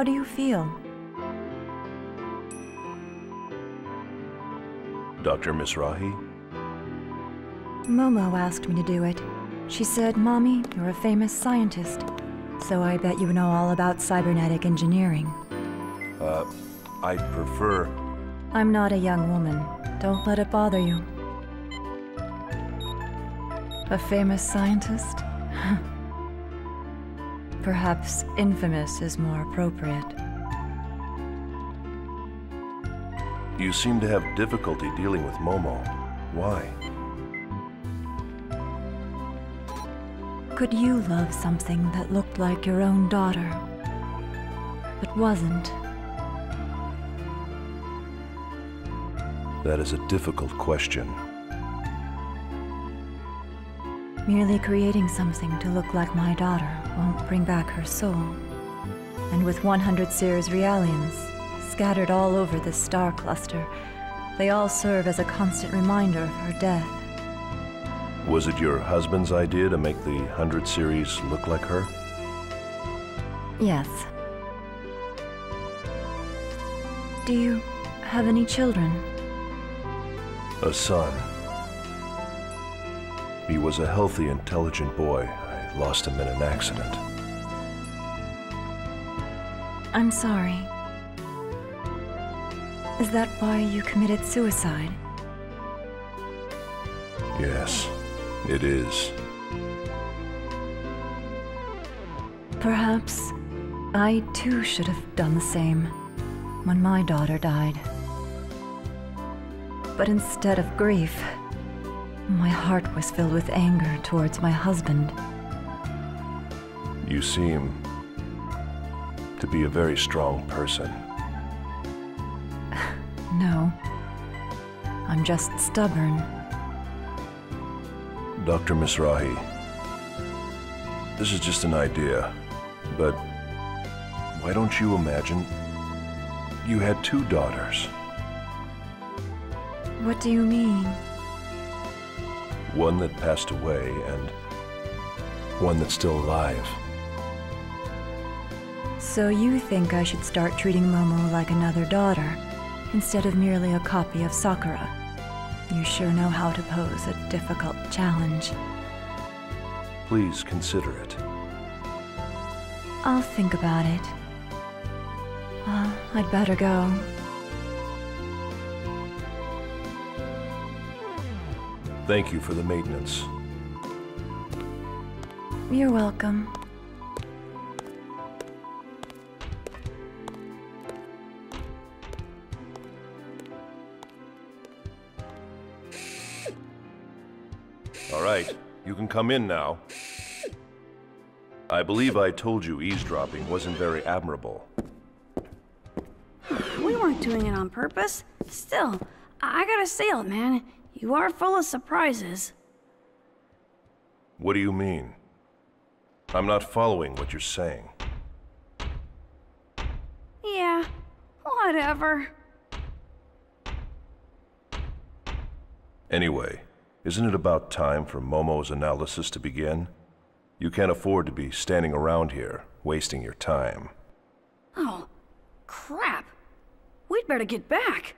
How do you feel? Dr. Mizrahi? Momo asked me to do it. She said, "Mommy, you're a famous scientist, so I bet you know all about cybernetic engineering." I'd prefer... I'm not a young woman. Don't let it bother you. A famous scientist? Perhaps infamous is more appropriate. You seem to have difficulty dealing with Momo. Why? Could you love something that looked like your own daughter, but wasn't? That is a difficult question. Merely creating something to look like my daughter won't bring back her soul. And with 100 Sears Realians scattered all over this star cluster, they all serve as a constant reminder of her death. Was it your husband's idea to make the 100 series look like her? Yes. Do you have any children? A son. He was a healthy, intelligent boy. I lost him in an accident. I'm sorry. Is that why you committed suicide? Yes, it is. Perhaps I too should have done the same when my daughter died. But instead of grief, my heart was filled with anger towards my husband. You seem to be a very strong person. No, I'm just stubborn. Dr. Mizrahi, this is just an idea, but why don't you imagine you had 2 daughters? What do you mean? One that passed away and one that's still alive. So you think I should start treating Momo like another daughter, instead of merely a copy of Sakura? You sure know how to pose a difficult challenge. Please consider it. I'll think about it. Well, I'd better go. Thank you for the maintenance. You're welcome. All right, you can come in now. I believe I told you eavesdropping wasn't very admirable. We weren't doing it on purpose. Still, I gotta say it, man. You are full of surprises. What do you mean? I'm not following what you're saying. Yeah, whatever. Anyway, isn't it about time for Momo's analysis to begin? You can't afford to be standing around here, wasting your time. Oh, crap. We'd better get back.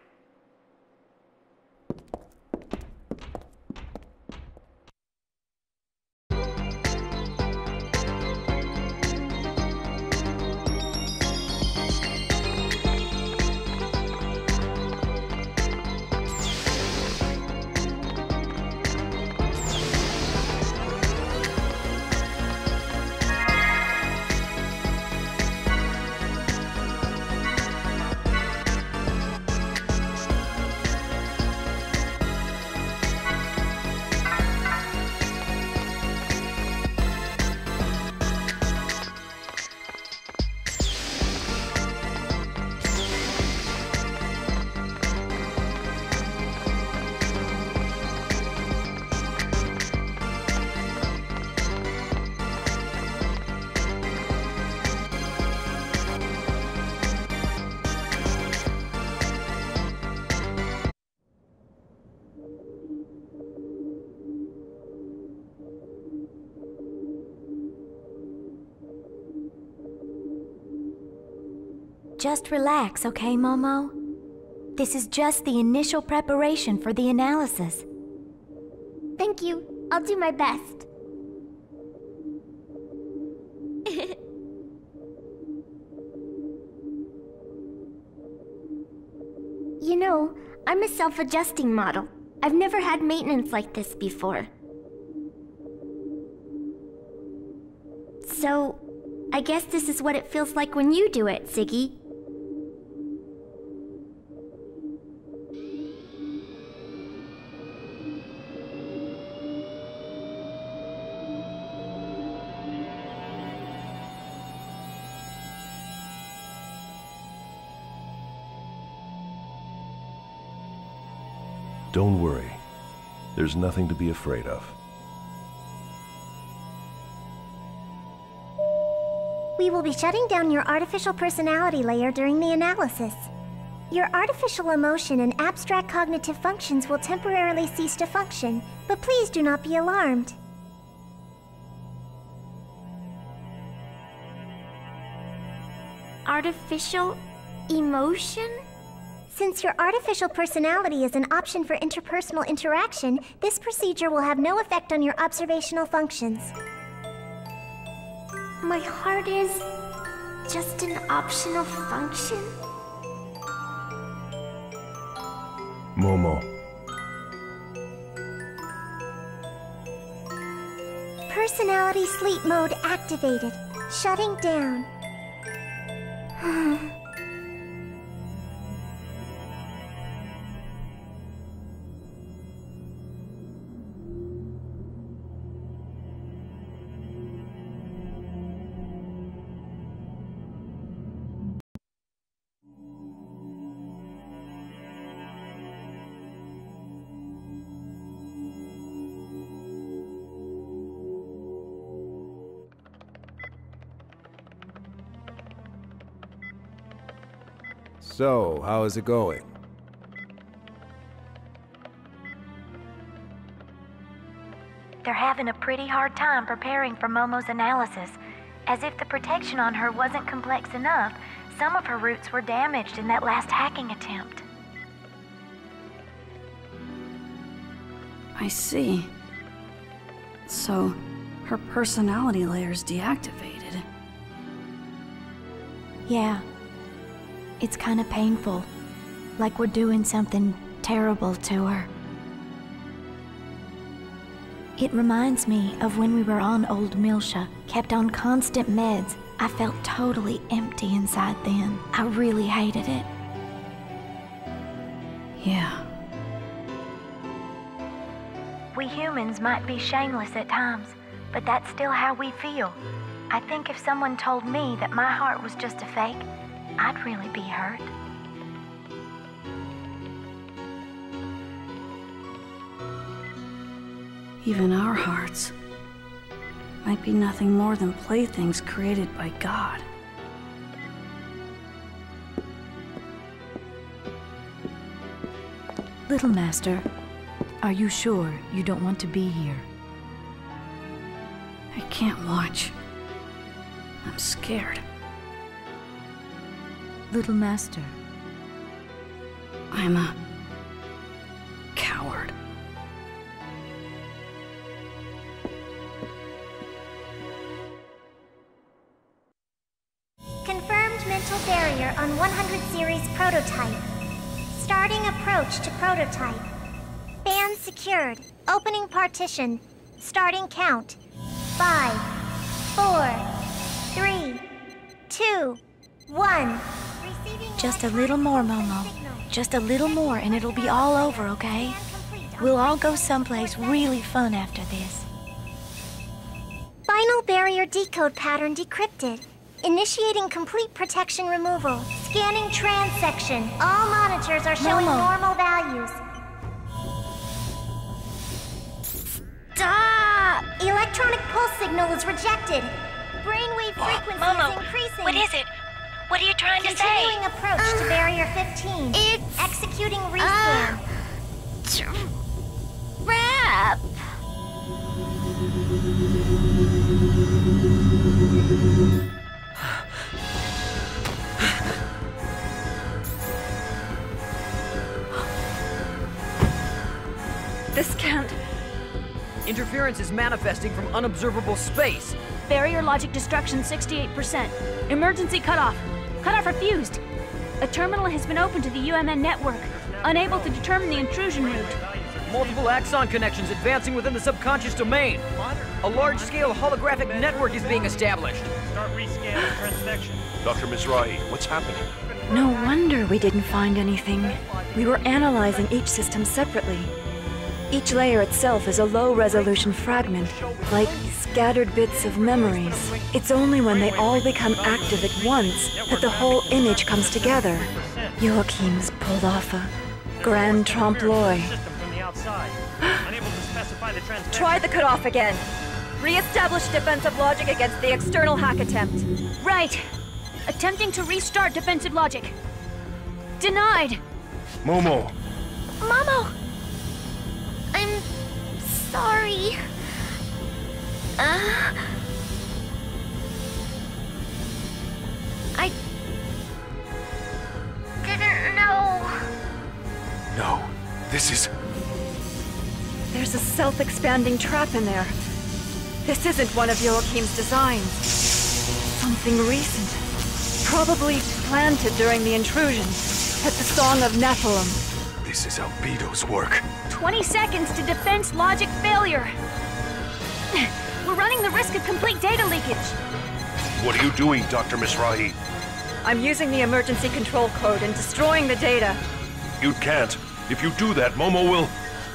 Just relax, okay, Momo? This is just the initial preparation for the analysis. Thank you. I'll do my best. You know, I'm a self-adjusting model. I've never had maintenance like this before. So, I guess this is what it feels like when you do it, Ziggy. Don't worry. There's nothing to be afraid of. We will be shutting down your artificial personality layer during the analysis. Your artificial emotion and abstract cognitive functions will temporarily cease to function, but please do not be alarmed. Artificial emotion? Since your artificial personality is an option for interpersonal interaction, this procedure will have no effect on your observational functions. My heart is just an optional function? Momo. Personality sleep mode activated. Shutting down. So, how is it going? They're having a pretty hard time preparing for Momo's analysis. As if the protection on her wasn't complex enough, some of her roots were damaged in that last hacking attempt. I see. So, her personality layer's deactivated. Yeah. It's kind of painful. Like we're doing something terrible to her. It reminds me of when we were on Old Milsha, kept on constant meds. I felt totally empty inside then. I really hated it. Yeah. We humans might be shameless at times, but that's still how we feel. I think if someone told me that my heart was just a fake, I'd really be hurt. Even our hearts might be nothing more than playthings created by God. Little Master, are you sure you don't want to be here? I can't watch. I'm scared. Little Master. I'm a coward. Confirmed mental barrier on 100 series prototype. Starting approach to prototype. Band secured. Opening partition. Starting count. 5, 4, 3, 2, 1. Just a little more, Momo. Just a little more and it'll be all over, okay? We'll all go someplace really fun after this. Final barrier decode pattern decrypted. Initiating complete protection removal. Scanning trans section. All monitors are showing Momo. normal values. Stop! Electronic pulse signal is rejected. Brainwave frequency Momo, is increasing. what is it? What are you trying to say? Continuing approach to barrier 15. It's executing rescan. Trap. Interference is manifesting from unobservable space. Barrier logic destruction 68%. Emergency cutoff. Cutoff refused. A terminal has been opened to the UMN network, unable to determine the intrusion route. Multiple axon connections advancing within the subconscious domain. A large-scale holographic network is being established. Start rescanning transfection. Dr. Mizrahi, what's happening? No wonder we didn't find anything. We were analyzing each system separately. Each layer itself is a low-resolution fragment, like scattered bits of memories. It's only when they all become active at once that the whole image comes together. Joachim's pulled off a grand trompe-l'oeil. Try the cutoff again. Re-establish defensive logic against the external hack attempt. Right. Attempting to restart defensive logic. Denied. Momo! Momo! I'm sorry. I didn't know. No, this is... There's a self-expanding trap in there. This isn't one of Joachim's designs. Something recent. Probably planted during the intrusion. At the Song of Nephilim. This is Albedo's work. 20 seconds to defense logic failure. We're running the risk of complete data leakage. What are you doing, Dr. Mizrahi? I'm using the emergency control code and destroying the data. You can't. If you do that, Momo will...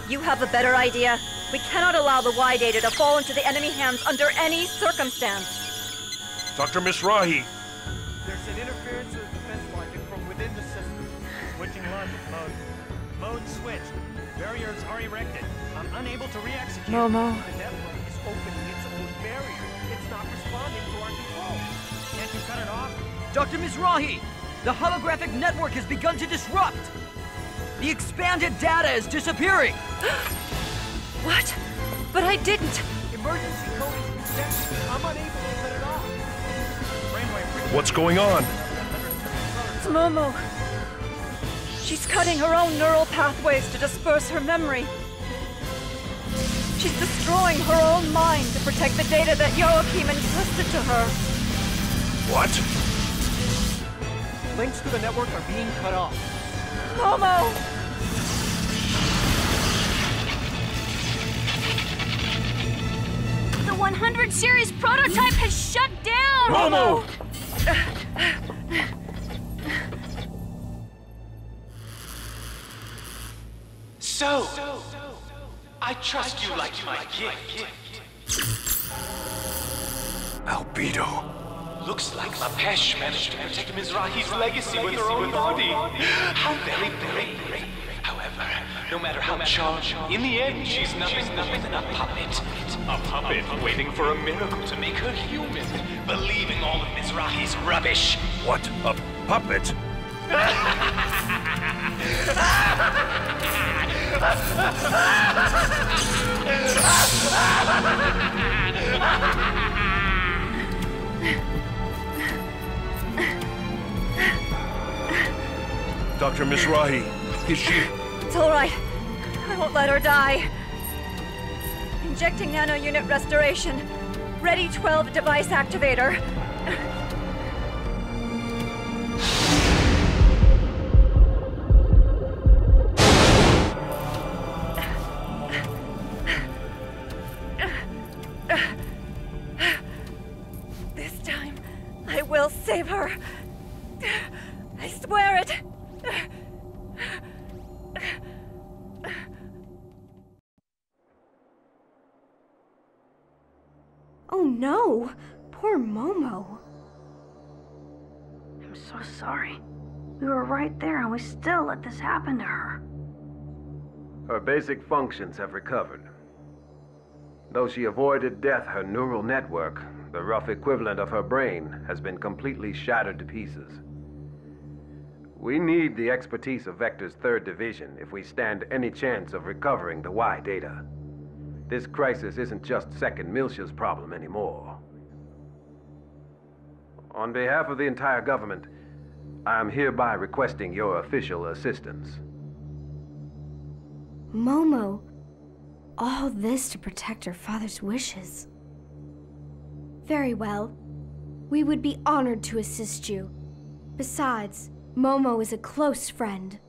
You have a better idea. We cannot allow the Y data to fall into the enemy hands under any circumstance. Dr. Mizrahi! There's an interference of defense logic from within the system. Switching logic mode. Mode switched. Barriers are erected. I'm unable to re-execute. Momo. The network is opening its own barrier. It's not responding to our control. Can't you cut it off? Dr. Mizrahi, the holographic network has begun to disrupt. The expanded data is disappearing. What? But I didn't. Emergency code is reset. I'm unable to cut it off. Brainwave. What's going on? It's Momo. She's cutting her own neural pathways to disperse her memory. She's destroying her own mind to protect the data that Joachim entrusted to her. What? Links to the network are being cut off. Momo! The 100 series prototype has shut down! Momo! So, I trust you like my gift. Albedo. Looks like Lapesh managed to protect Mizrahi's legacy with her own body. How very brave. However, no matter how charged, in the end, she's nothing than a puppet. A puppet waiting for a miracle to make her human, believing all of Mizrahi's rubbish. What? A puppet? Dr. Mizrahi, is she... It's all right. I won't let her die. Injecting nano-unit restoration. Ready 12 device activator. This time, I will save her. I swear it. Oh no! Poor Momo. I'm so sorry. We were right there and we still let this happen to her. Her basic functions have recovered. Though she avoided death, her neural network, the rough equivalent of her brain, has been completely shattered to pieces. We need the expertise of Vector's 3rd Division if we stand any chance of recovering the Y data. This crisis isn't just Second Miltia's problem anymore. On behalf of the entire government, I am hereby requesting your official assistance. Momo, All this to protect her father's wishes. Very well. We would be honored to assist you. Besides, Momo is a close friend.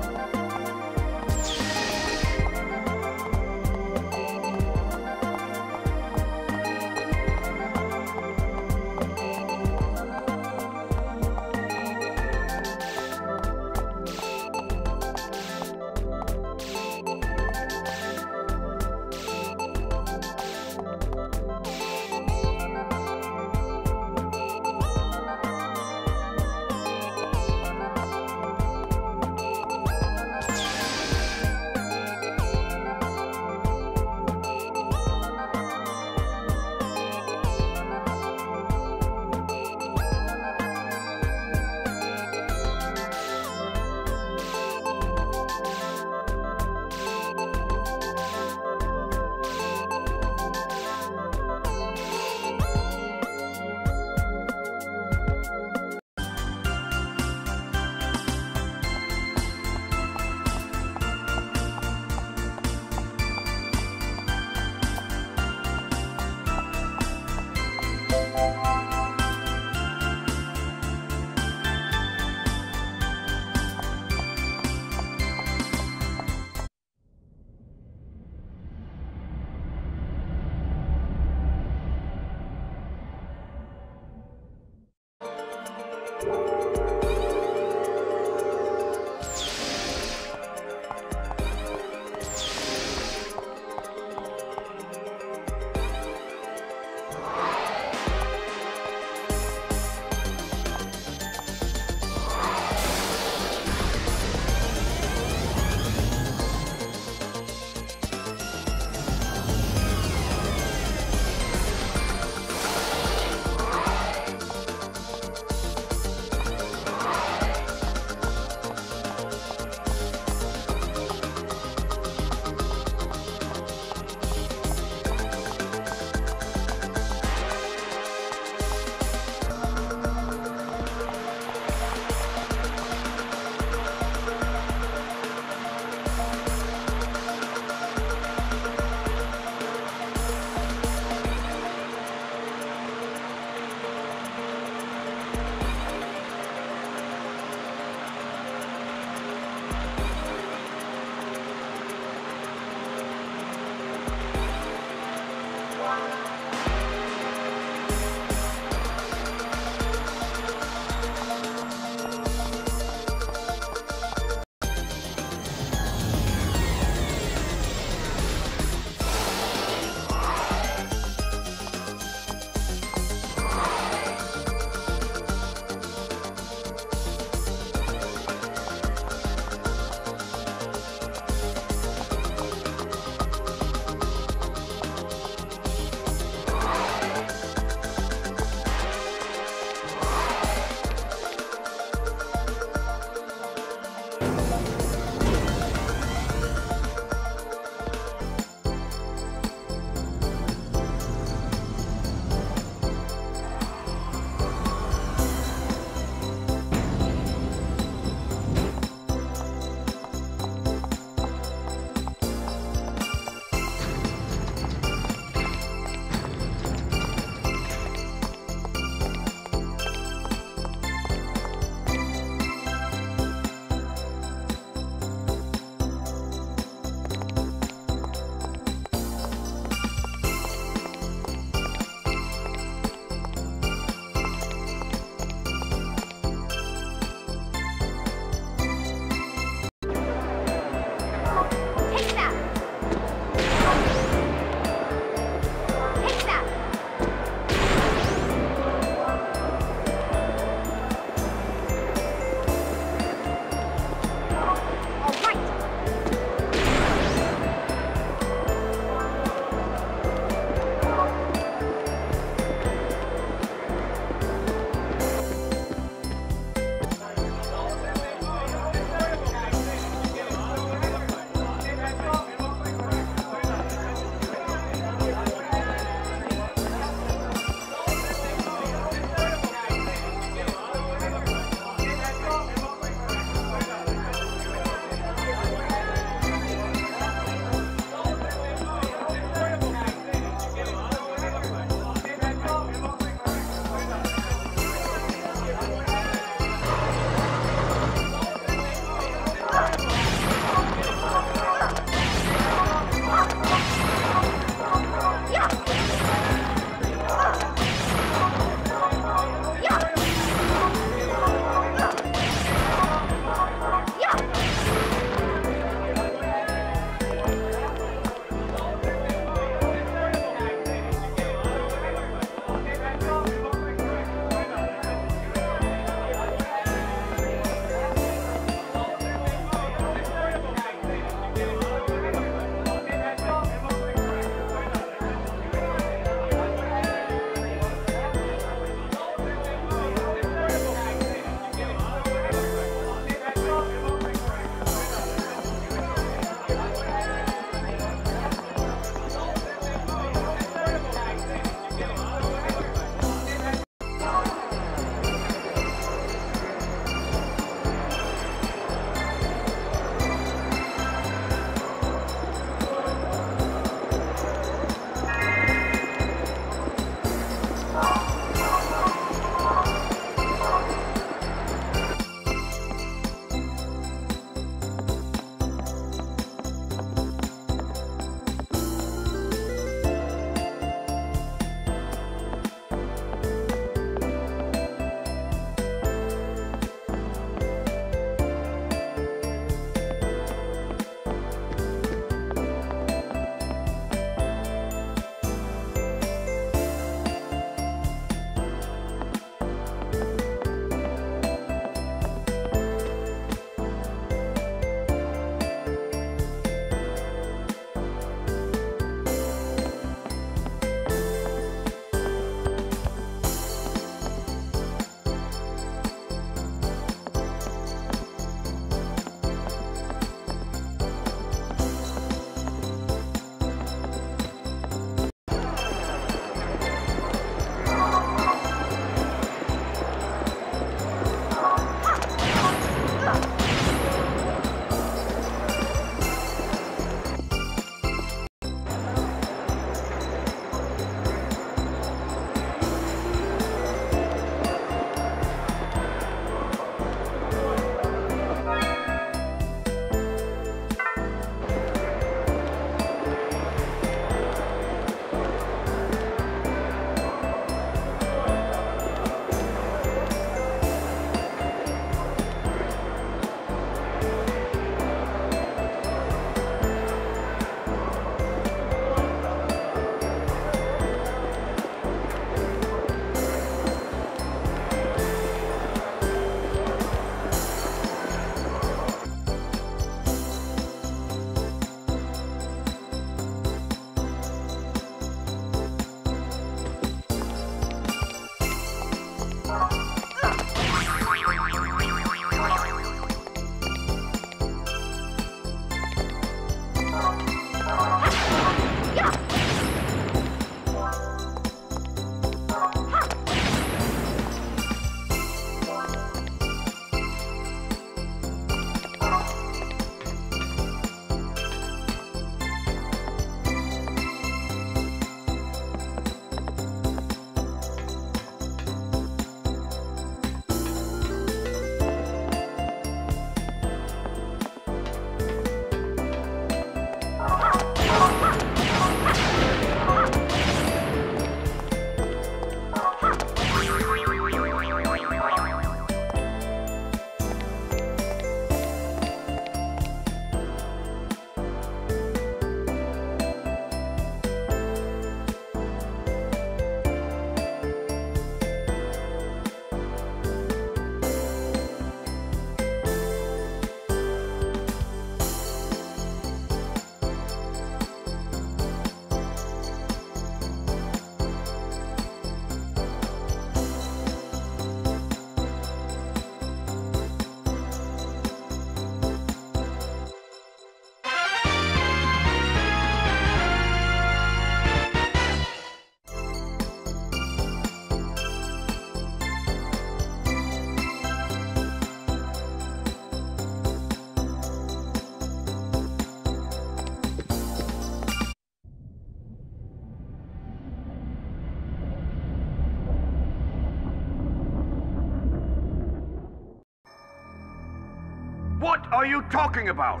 What are you talking about?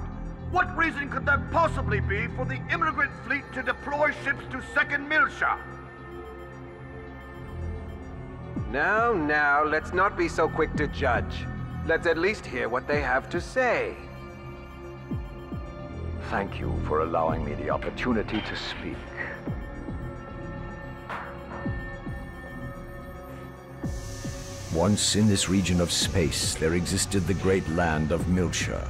What reason could there possibly be for the immigrant fleet to deploy ships to Second Milsha? Now, let's not be so quick to judge. Let's at least hear what they have to say. Thank you for allowing me the opportunity to speak. Once in this region of space, there existed the great land of Milsha.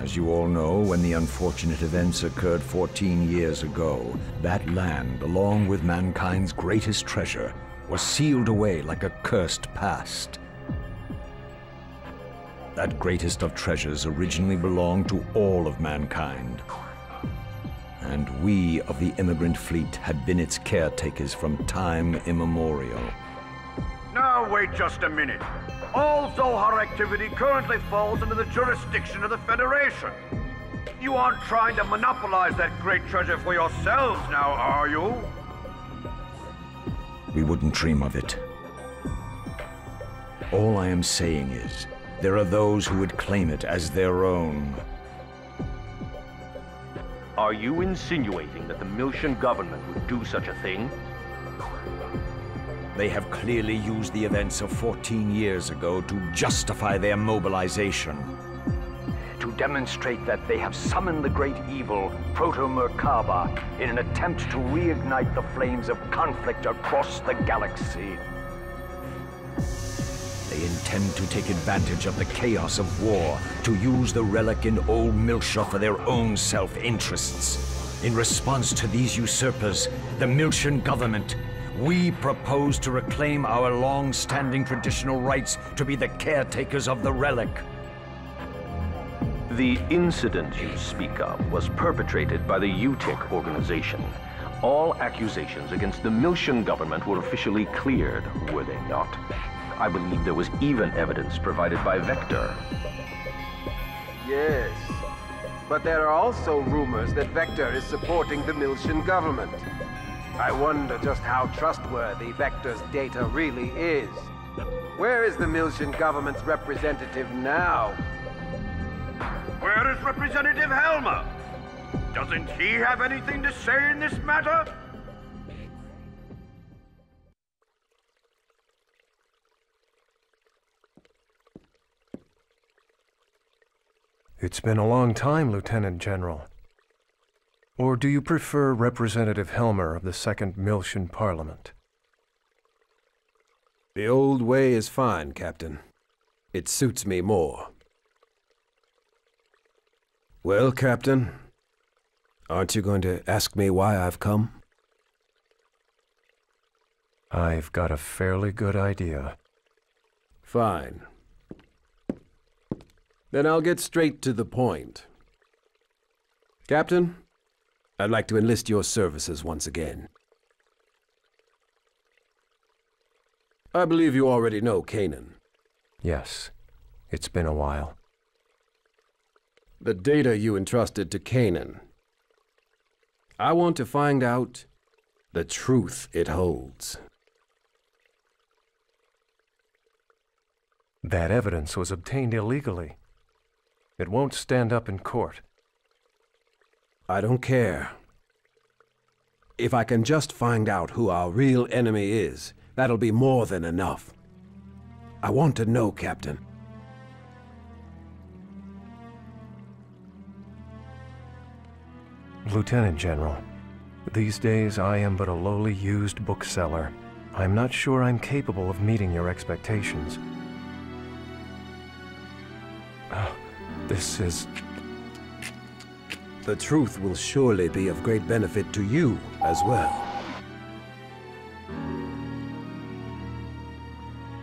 As you all know, when the unfortunate events occurred 14 years ago, that land, along with mankind's greatest treasure, was sealed away like a cursed past. That greatest of treasures originally belonged to all of mankind. And we of the immigrant fleet had been its caretakers from time immemorial. Now wait just a minute. All Zohar activity currently falls under the jurisdiction of the Federation. You aren't trying to monopolize that great treasure for yourselves now, are you? We wouldn't dream of it. All I am saying is, there are those who would claim it as their own. Are you insinuating that the Milshan government would do such a thing? They have clearly used the events of 14 years ago to justify their mobilization. To demonstrate that they have summoned the great evil, Proto-Merkaba, in an attempt to reignite the flames of conflict across the galaxy. They intend to take advantage of the chaos of war, to use the relic in Old Milsha for their own self-interests. In response to these usurpers, the Milshan government, we propose to reclaim our long-standing traditional rights to be the caretakers of the relic. The incident you speak of was perpetrated by the UTIC organization. All accusations against the Milshan government were officially cleared, were they not? I believe there was even evidence provided by Vector. Yes, but there are also rumors that Vector is supporting the Milshan government. I wonder just how trustworthy Vector's data really is. Where is the Milshan government's representative now? Where is Representative Helmer? Doesn't he have anything to say in this matter? It's been a long time, Lieutenant General. Or do you prefer Representative Helmer of the Second Milshan Parliament? The old way is fine, Captain. It suits me more. Well, Captain, aren't you going to ask me why I've come? I've got a fairly good idea. Fine. Then I'll get straight to the point. Captain, I'd like to enlist your services once again. I believe you already know Kanan. Yes, it's been a while. The data you entrusted to Kanan. I want to find out the truth it holds. That evidence was obtained illegally. It won't stand up in court. I don't care. If I can just find out who our real enemy is, that'll be more than enough. I want to know, Captain. Lieutenant General, these days I am but a lowly used bookseller. I'm not sure I'm capable of meeting your expectations. This is... The truth will surely be of great benefit to you as well.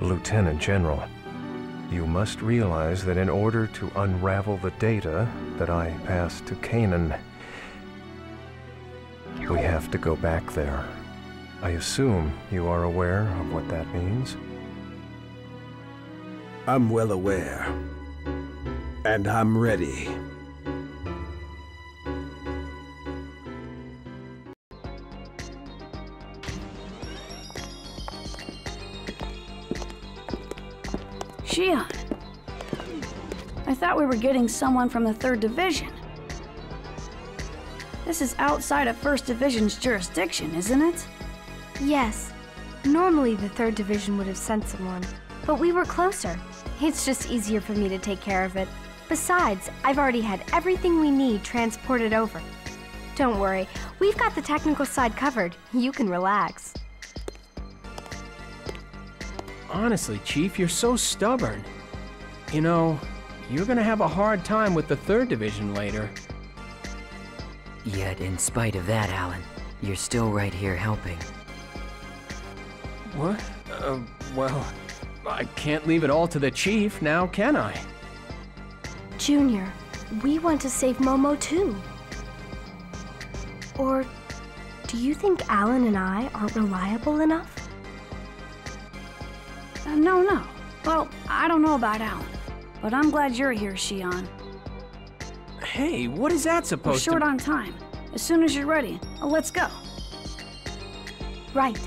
Lieutenant General, you must realize that in order to unravel the data that I passed to Kanan, we have to go back there. I assume you are aware of what that means? I'm well aware. And I'm ready. Xion. I thought we were getting someone from the 3rd Division. This is outside of 1st Division's jurisdiction, isn't it? Yes. Normally the 3rd Division would have sent someone, but we were closer. It's just easier for me to take care of it. Besides, I've already had everything we need transported over. Don't worry, we've got the technical side covered. You can relax. Honestly, Chief, you're so stubborn. You know, you're gonna have a hard time with the 3rd Division later. Yet, in spite of that, Alan, you're still right here helping. What? Well, I can't leave it all to the Chief now, can I? Junior, we want to save Momo too. Or do you think Alan and I aren't reliable enough? No. Well, I don't know about Alan, but I'm glad you're here, Shion. Hey, what is that supposed to... We're short on time. As soon as you're ready, let's go. Right.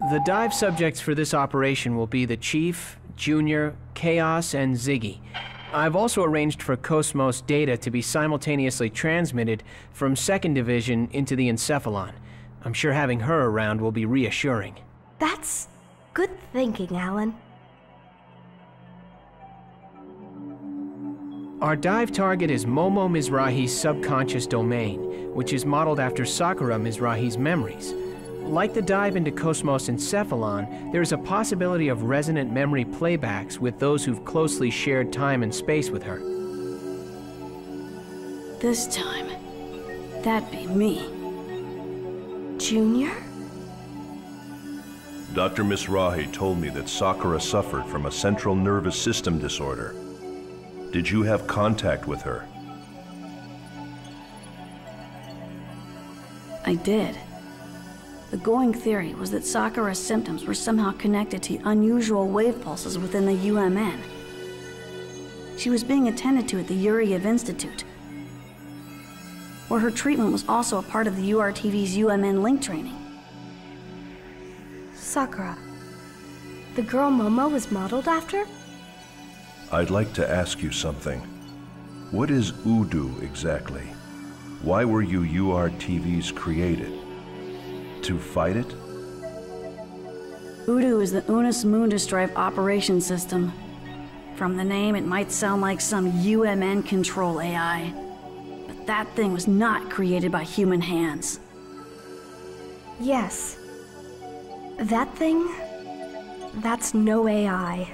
The dive subjects for this operation will be the Chief, Junior, Chaos, and Ziggy. I've also arranged for Cosmos data to be simultaneously transmitted from 2nd Division into the Encephalon. I'm sure having her around will be reassuring. That's good thinking, Alan. Our dive target is Momo Mizrahi's subconscious domain, which is modeled after Sakura Mizrahi's memories. Like the dive into Cosmos Encephalon, there is a possibility of resonant memory playbacks with those who've closely shared time and space with her. This time, that'd be me. Junior? Dr. Mizrahi told me that Sakura suffered from a central nervous system disorder. Did you have contact with her? I did. The going theory was that Sakura's symptoms were somehow connected to unusual wave pulses within the UMN. She was being attended to at the Yuriev Institute, where her treatment was also a part of the URTV's UMN link training. Sakura. The girl Momo was modeled after? I'd like to ask you something. What is Udu exactly? Why were you URTVs created? To fight it? Udu is the Unus Mundus Drive Operation System. From the name, it might sound like some UMN control AI. But that thing was not created by human hands. Yes. That thing? That's no AI.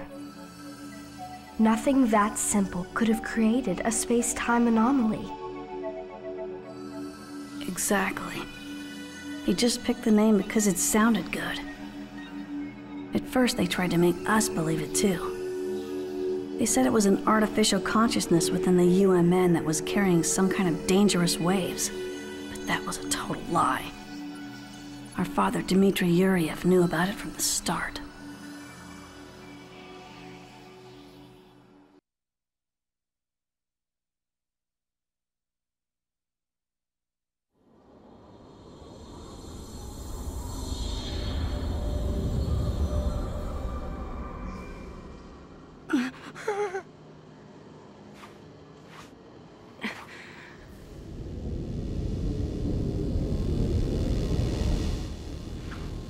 Nothing that simple could have created a space-time anomaly. Exactly. They just picked the name because it sounded good. At first, they tried to make us believe it too. They said it was an artificial consciousness within the UMN that was carrying some kind of dangerous waves. But that was a total lie. Our father, Dmitry Yuriev, knew about it from the start.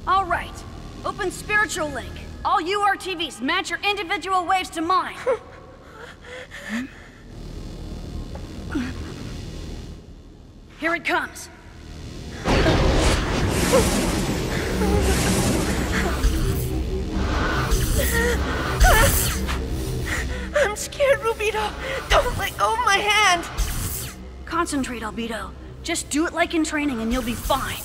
All right, open spiritual link. All URTVs, match your individual waves to mine. Here it comes. I'm scared, Rubido. Don't let go of my hand. Concentrate, Albedo. Just do it like in training and you'll be fine.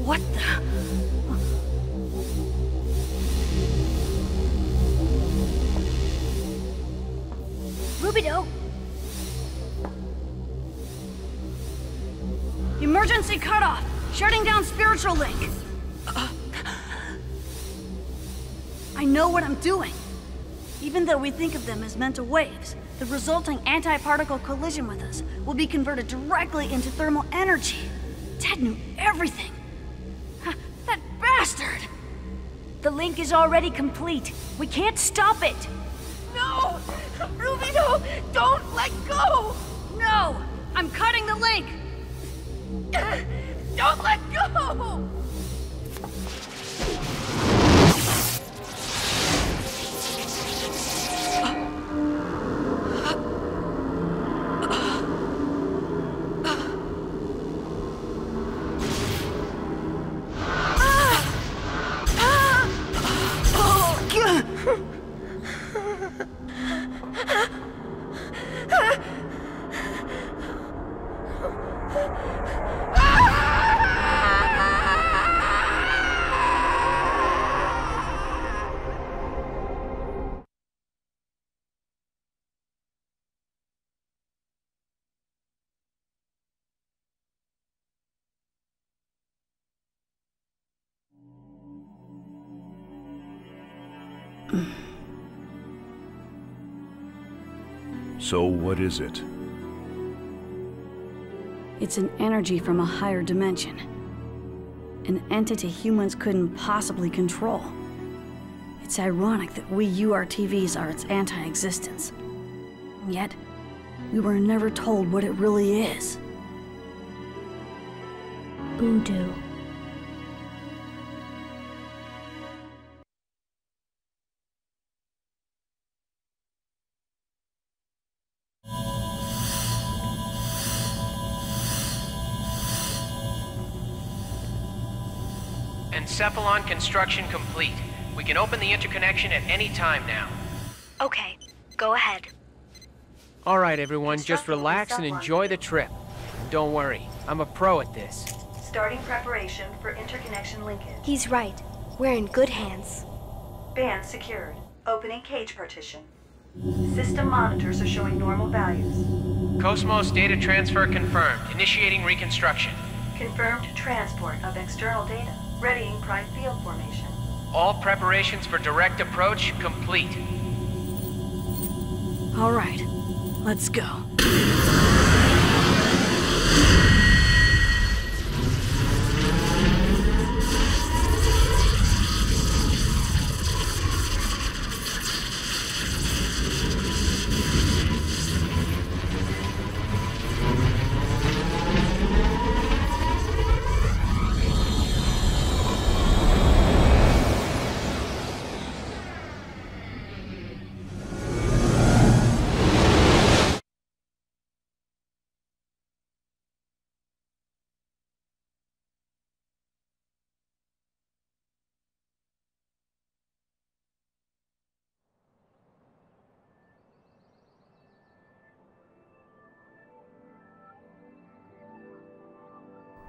What the? Rubido! Emergency cutoff! Shutting down spiritual link! I know what I'm doing. Even though we think of them as mental waves, the resulting anti-particle collision with us will be converted directly into thermal energy. Ted knew everything. That bastard! The link is already complete. We can't stop it! No! Rubido, don't let go! No! I'm cutting the link! Don't let go! So what is it? It's an energy from a higher dimension. An entity humans couldn't possibly control. It's ironic that we URTVs are its anti-existence. Yet, we were never told what it really is. Voodoo. Encephalon construction complete. We can open the interconnection at any time now. Okay, go ahead. Alright everyone, just relax and enjoy the trip. Don't worry, I'm a pro at this. Starting preparation for interconnection linkage. He's right. We're in good hands. Band secured. Opening cage partition. System monitors are showing normal values. Cosmos data transfer confirmed. Initiating reconstruction. Confirmed transport of external data. Readying prime field formation. All preparations for direct approach complete. All right, let's go.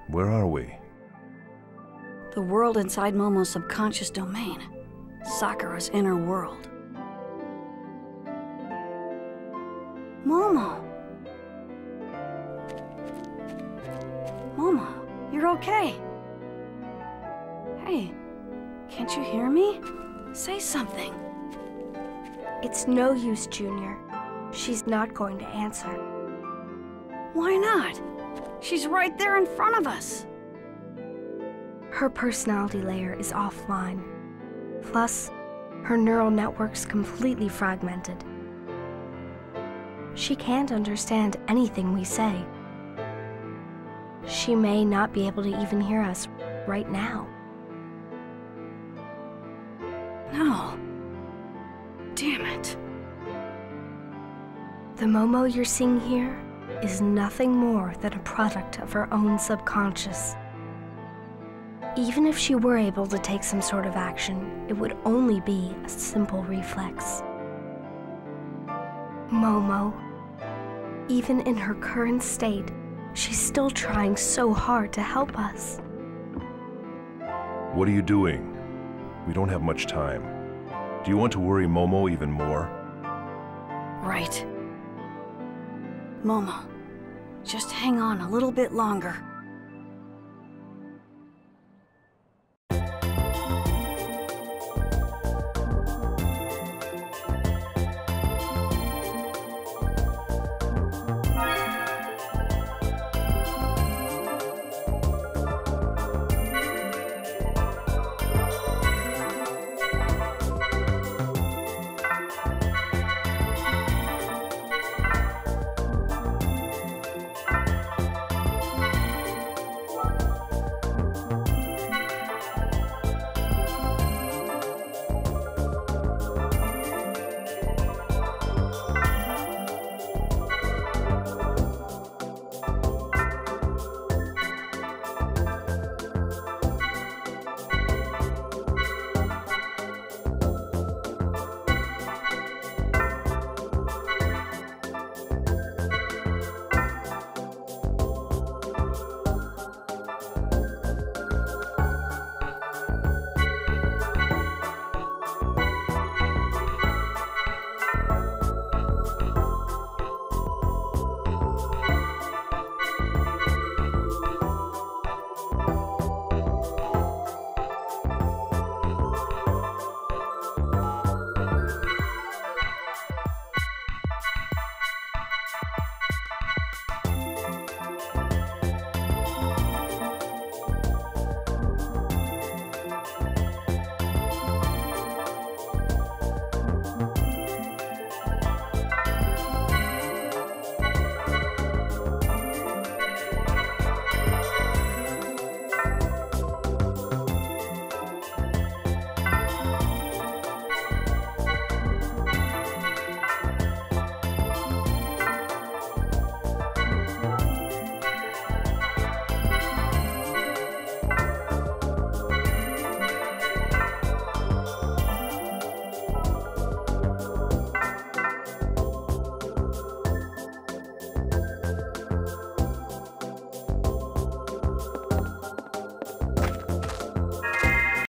Where are we? The world inside Momo's subconscious domain. Sakura's inner world. Momo! Momo, you're okay. Hey, can't you hear me? Say something. It's no use, Junior. She's not going to answer. Why not? She's right there in front of us. Her personality layer is offline. Plus, her neural network's completely fragmented. She can't understand anything we say. She may not be able to even hear us right now. No. Damn it. The Momo you're seeing here is nothing more than a product of her own subconscious. Even if she were able to take some sort of action, it would only be a simple reflex. Momo, even in her current state, she's still trying so hard to help us. What are you doing? We don't have much time. Do you want to worry Momo even more? Right. Momo, just hang on a little bit longer.